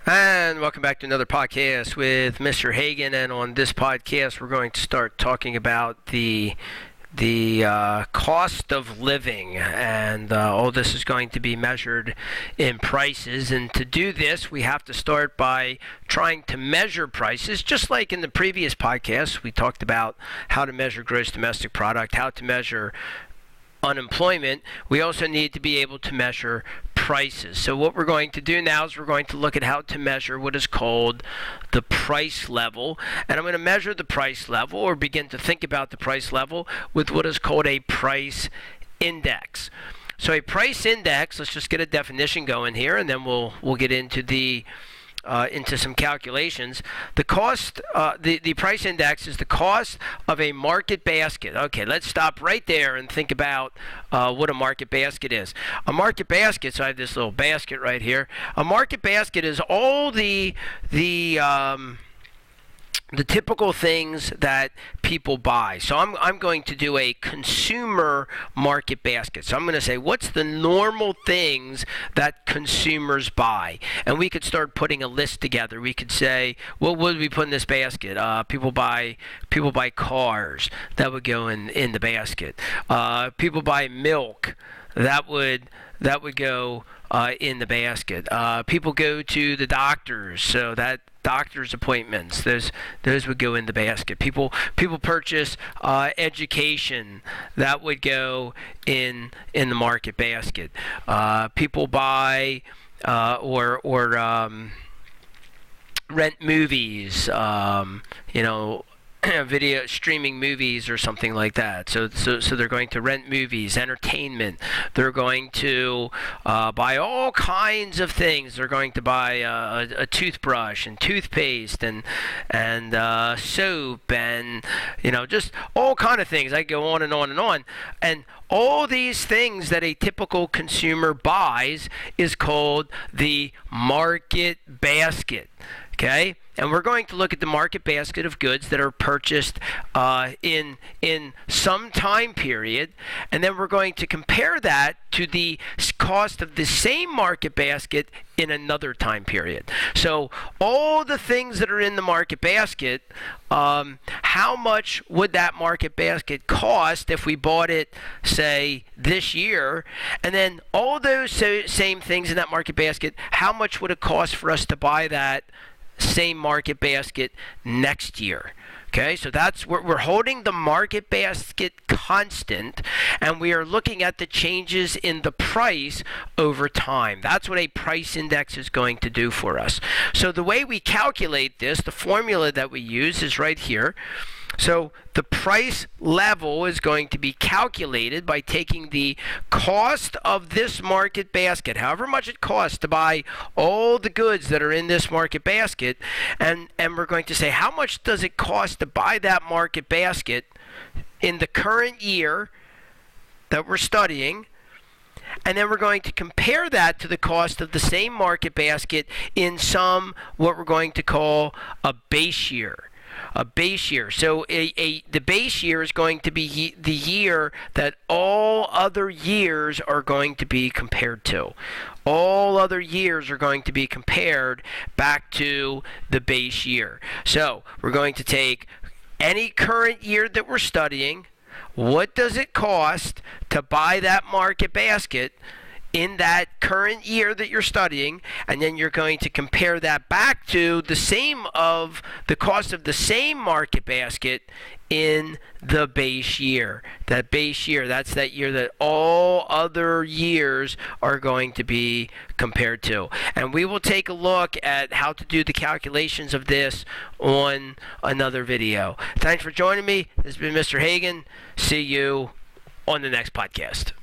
And welcome back to another podcast with Mr. Hagan. And on this podcast, we're going to start talking about the cost of living, and all this is going to be measured in prices. And to do this, we have to start by trying to measure prices, just like in the previous podcast. We talked about how to measure gross domestic product, how to measure unemployment. We also need to be able to measure prices. So what we're going to do now is we're going to look at how to measure what is called the price level. And I'm going to measure the price level, or begin to think about the price level, with what is called a price index. So a price index, let's just get a definition going here, and then we'll get into into some calculations. The cost, the price index is the cost of a market basket. Okay, let's stop right there and think about what a market basket is. A market basket, so I have this little basket right here. A market basket is all the typical things that people buy. So I'm going to do a consumer market basket. So I'm going to say, what's the normal things that consumers buy? And we could start putting a list together. We could say, what would we put in this basket? People buy cars. That would go in the basket. People buy milk. That would go in the basket. People go to the doctors, so that doctor's appointments, those would go in the basket. People purchase education. That would go in the market basket. People buy or rent movies. Video streaming movies or something like that. So they're going to rent movies, entertainment. They're going to buy all kinds of things. They're going to buy a toothbrush and toothpaste and soap and just all kind of things. I go on and on and on. And all these things that a typical consumer buys is called the market basket. Okay, and we're going to look at the market basket of goods that are purchased in some time period, and then we're going to compare that to the cost of the same market basket in another time period. So all the things that are in the market basket, how much would that market basket cost if we bought it, say, this year? And then all those same things in that market basket, how much would it cost for us to buy that same market basket next year? Okay, so that's we're holding the market basket constant, and we are looking at the changes in the price over time. That's what a price index is going to do for us. So the way we calculate this, the formula that we use is right here. So the price level is going to be calculated by taking the cost of this market basket, however much it costs to buy all the goods that are in this market basket, and we're going to say, how much does it cost to buy that market basket in the current year that we're studying? And then we're going to compare that to the cost of the same market basket in what we're going to call a base year. A base year. So the base year is going to be the year that all other years are going to be compared to. All other years are going to be compared back to the base year. So we're going to take any current year that we're studying. What does it cost to buy that market basket in that current year that you're studying, and then you're going to compare that back to the cost of the same market basket in the base year. That base year, that's that year that all other years are going to be compared to. And we will take a look at how to do the calculations of this on another video. Thanks for joining me. This has been Mr. Hagan. See you on the next podcast.